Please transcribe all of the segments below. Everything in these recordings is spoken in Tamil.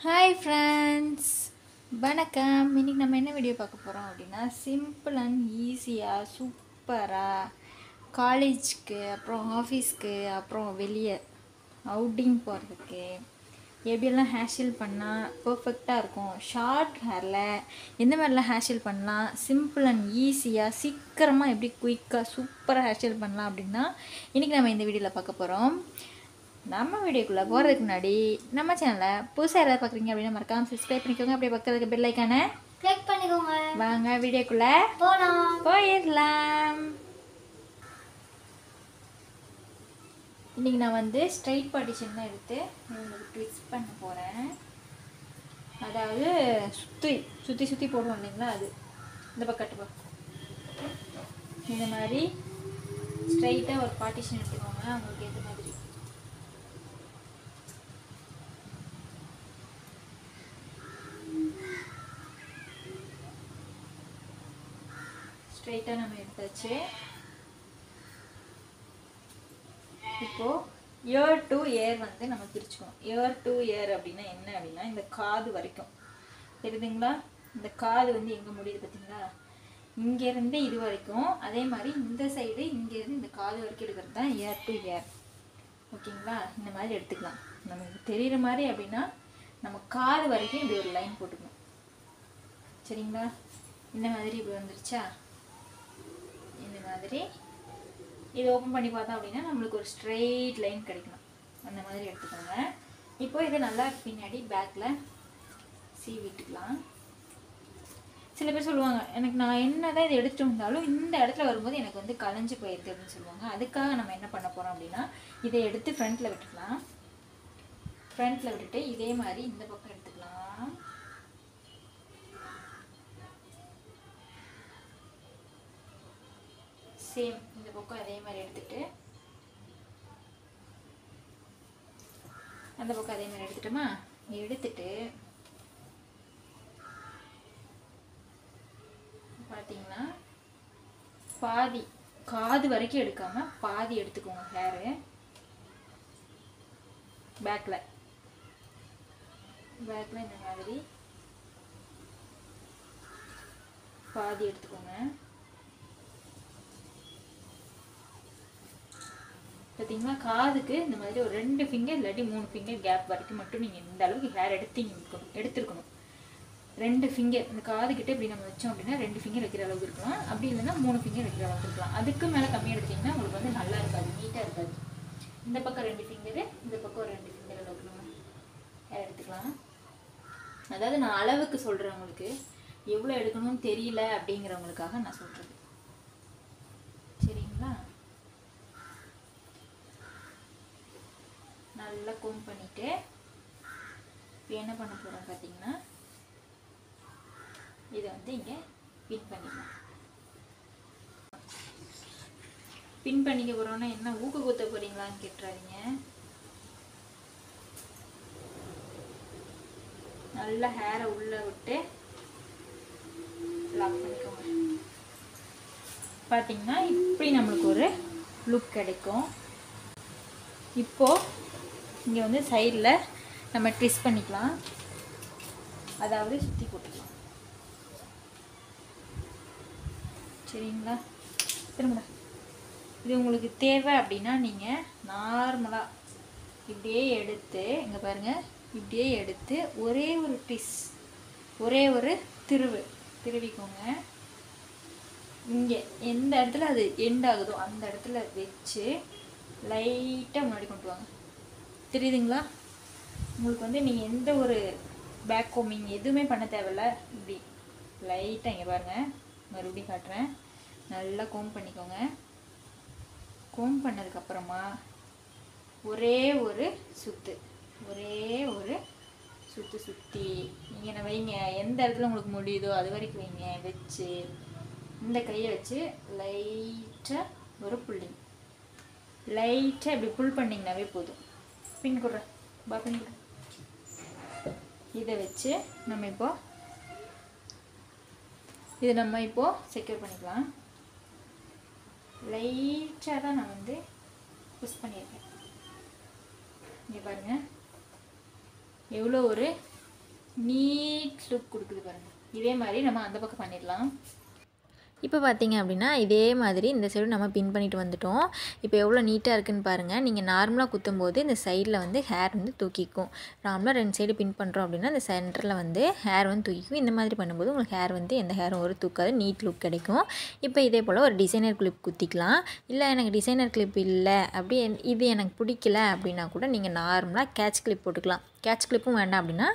ஹாய் ஃப்ரெண்ட்ஸ், வணக்கம். இன்றைக்கி நம்ம என்ன வீடியோ பார்க்க போகிறோம் அப்படின்னா, சிம்பிள் அண்ட் ஈஸியாக சூப்பராக காலேஜ்க்கு அப்புறம் ஆஃபீஸ்க்கு அப்புறம் வெளியே அவுட்டிங் போகிறதுக்கு எப்படியெல்லாம் ஹேர்ஸ்டைல் பண்ணால் பர்ஃபெக்டாக இருக்கும், ஷார்ட் ஹேரில் எந்த மாதிரிலாம் ஹேர்ஸ்டைல் பண்ணலாம், சிம்பிள் அண்ட் ஈஸியாக சீக்கிரமாக எப்படி குயிக்காக சூப்பராக ஹேர்ஸ்டைல் பண்ணலாம் அப்படின்னா இன்றைக்கி நம்ம இந்த வீடியோவில் பார்க்க போகிறோம். நம்ம வீடியோக்குள்ளே போகிறதுக்கு முன்னாடி நம்ம சேனலை புதுசாக யாராவது பார்க்குறீங்க அப்படின்னா மறக்காமல் சப்ஸ்கிரைப் பண்ணிக்கோங்க. அப்படியே பக்கத்துக்கு பெல் ஐக்கானை கிளிக் பண்ணிக்கோங்க. வாங்க வீடியோக்குள்ளே போயிடலாம். இன்றைக்கி நான் வந்து ஸ்ட்ரைட் பார்ட்டிஷன் தான் எடுத்து உங்களுக்கு ட்விஸ்ட் பண்ண போகிறேன். அதாவது சுற்றி சுற்றி போடுவோம் இல்லைங்களா, அது இந்த பக்கத்து இந்த மாதிரி ஸ்ட்ரைட்டாக ஒரு பார்ட்டிஷன் எடுத்துக்கோங்க. அவங்களுக்கு ஏற்ற மாதிரி ஸ்ட்ரைட்டாக நம்ம எடுத்தாச்சு. இப்போது இயர் டு இயர் வந்து நம்ம பிரிச்சுக்கணும். இயர் டு இயர் அப்படின்னா என்ன அப்படின்னா, இந்த காது வரைக்கும் தெரியுதுங்களா, இந்த காது வந்து எங்கே முடியுது பார்த்தீங்களா, இங்கேருந்து இது வரைக்கும். அதே மாதிரி இந்த சைடு இங்கேருந்து இந்த காது வரைக்கும் எடுக்கிறது தான் இயர் டு இயர். ஓகேங்களா, இந்த மாதிரி எடுத்துக்கலாம். நமக்கு தெரிகிற மாதிரி அப்படின்னா நம்ம காது வரைக்கும் இப்படி ஒரு லைன் போட்டுக்கணும். சரிங்களா, இந்த மாதிரி இப்படி வந்துருச்சா, இந்த மாதிரி இது ஓப்பன் பண்ணி பார்த்தோம் அப்படின்னா நம்மளுக்கு ஒரு ஸ்ட்ரெயிட் லைன் கிடைக்கணும். அந்த மாதிரி எடுத்துக்கோங்க. இப்போ இதை நல்லா பின்னாடி பேக்கில் சீவிட்டுக்கலாம். சில பேர் சொல்லுவாங்க, எனக்கு நான் என்ன தான் இதை எடுத்துட்டு வந்தாலும் இந்த இடத்துல வரும்போது எனக்கு வந்து கலைஞ்சு போயிடுது அப்படின்னு சொல்லுவாங்க. அதுக்காக நம்ம என்ன பண்ண போகிறோம் அப்படின்னா, இதை எடுத்து ஃப்ரண்ட்டில் விட்டுக்கலாம். ஃப்ரண்ட்டில் விட்டுட்டு இதே மாதிரி இந்த பக்கம் எடுத்துக்கலாம். சேம் இந்த பக்கம் அதே மாதிரி எடுத்துட்டு அந்த பக்கம் அதே மாதிரி எடுத்துட்டோமா, எடுத்துட்டு பார்த்தீங்கன்னா பாதி காது வரைக்கும் எடுக்காம பாதி எடுத்துக்கோங்க. ஹேரு பேக்கில் இந்த மாதிரி பாதி எடுத்துக்கோங்க. பார்த்தீங்களா, காதுக்கு இந்த மாதிரி ஒரு 2 ஃபிங்கர் இல்லாட்டி 3 ஃபிங்கர் கேப் வரைக்கும் மட்டும் நீங்கள் இந்த அளவுக்கு ஹேர் எடுத்துருக்கணும். 2 ஃபிங்கர் இந்த காதுகிட்ட இப்படி நம்ம வச்சோம் அப்படின்னா 2 ஃபிங்கர் வைக்கிற அளவுக்கு இருக்கலாம். அப்படி இல்லைன்னா 3 ஃபிங்கர் வைக்கிற அளவுக்கு இருக்கலாம். அதுக்கு மேலே கம்மியாக எடுத்திங்கன்னா உங்களுக்கு வந்து நல்லா இருக்காது, நீட்டாக இருக்காது. இந்த பக்கம் 2 ஃபிங்கரு, இந்த பக்கம் 2 ஃபிங்கர் அளவுக்கு நம்ம ஹேர் எடுத்துக்கலாம். அதாவது நான் அளவுக்கு சொல்கிறேன், உங்களுக்கு எவ்வளோ எடுக்கணும்னு தெரியல அப்படிங்கிறவங்களுக்காக நான் சொல்கிறது. சரிங்களா, நல்லா கோம் பண்ணிட்டு இப்போ என்ன பண்ண போகிறோம் பார்த்தீங்கன்னா, இதை வந்து இங்கே பின் பண்ணிக்கலாம். பின் பண்ணிக்க போகிறோன்னா என்ன ஊக்கு குத்த போகிறீங்களான்னு கேட்டுறாதீங்க. நல்லா ஹேரை உள்ளே விட்டு லாக் பண்ணிக்கோங்க. பார்த்தீங்கன்னா இப்படி நம்மளுக்கு ஒரு லுக் கிடைக்கும். இப்போது இங்கே வந்து சைடில் நம்ம ட்விஸ்ட் பண்ணிக்கலாம், அதாவது சுற்றி போட்டுக்கலாம். சரிங்களா, திரும்ப இது உங்களுக்கு தேவை அப்படின்னா நீங்கள் நார்மலாக இப்படியே எடுத்து இங்கே பாருங்கள், இப்படியே எடுத்து ஒரே ஒரு ஒரே ஒரு திருவிக்கோங்க. இங்கே எந்த இடத்துல அது எண்ட் ஆகுதோ அந்த இடத்துல வச்சு லைட்டாக முன்னாடி கொண்டு வாங்க. தெரியுதுங்களா, உங்களுக்கு வந்து நீங்கள் எந்த ஒரு பேக் கோமிங் எதுவுமே பண்ண தேவையில்ல. இப்படி லைட்டாக இங்கே பாருங்கள், மறுபடியும் காட்டுறேன். நல்லா கோம் பண்ணிக்கோங்க. கோம் பண்ணதுக்கப்புறமா ஒரே ஒரு சுற்றி நீங்கள் வைங்க. எந்த இடத்துல உங்களுக்கு முடியுதோ அது வரைக்கும் வைங்க. வச்சு இந்த கையை வச்சு லைட்டாக ஒரு புல்லிங், லைட்டாக இப்படி புல் பண்ணிங்கனாவே போதும். பின் கொடுறேன். இதை வச்சு நம்ம இப்போது செக்யூர் பண்ணிக்கலாம். லைட்டாக தான் நான் வந்து புஷ் பண்ணியிருக்கேன். இங்கே பாருங்கள் எவ்வளோ ஒரு நீட் லுக் கொடுக்குது பாருங்கள். இதே மாதிரி நம்ம அந்த பக்கம் பண்ணிடலாம். இப்போ பார்த்தீங்க அப்படின்னா இதே மாதிரி இந்த சைடு நம்ம பின் பண்ணிட்டு வந்துட்டோம். இப்போ எவ்வளோ நீட்டாக இருக்குன்னு பாருங்கள். நீங்கள் நார்மலாக குத்தும்போது இந்த சைடில் வந்து ஹேர் வந்து தூக்கிக்கும். நார்மலாக 2 சைடு பின் பண்ணுறோம் அப்படின்னா இந்த சென்டரில் வந்து ஹேர் வந்து தூக்கிக்கும். இந்த மாதிரி பண்ணும்போது உங்களுக்கு ஹேர் வந்து எந்த ஹேரும் ஒரு தூக்காது, நீட் லுக் கிடைக்கும். இப்போ இதே போல் ஒரு டிசைனர் கிளிப் குத்திக்கலாம். இல்லை எனக்கு டிசைனர் கிளிப் இல்லை அப்படி இது எனக்கு பிடிக்கல அப்படின்னா கூட நீங்கள் நார்மலாக கேட்ச் கிளிப் போட்டுக்கலாம். கேட்ச் கிளிப்பும் வேண்டாம் அப்படின்னா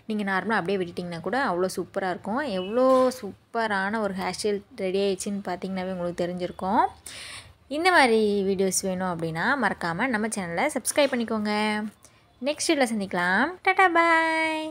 நீங்கள் நார்மலாக அப்படியே விட்டுட்டிங்கன்னா கூட அவ்வளோ சூப்பராக இருக்கும். எவ்வளோ சூப்பரான ஒரு ஹேர் ஸ்டைல் ரெடி ஆயிடுச்சுன்னு பார்த்தீங்கன்னாவே உங்களுக்கு தெரிஞ்சிருக்கும். இந்த மாதிரி வீடியோஸ் வேணும் அப்படின்னா மறக்காமல் நம்ம சேனலை சப்ஸ்கிரைப் பண்ணிக்கோங்க. நெக்ஸ்ட் வீடியோவில் சந்திக்கலாம். டாடா பாய்.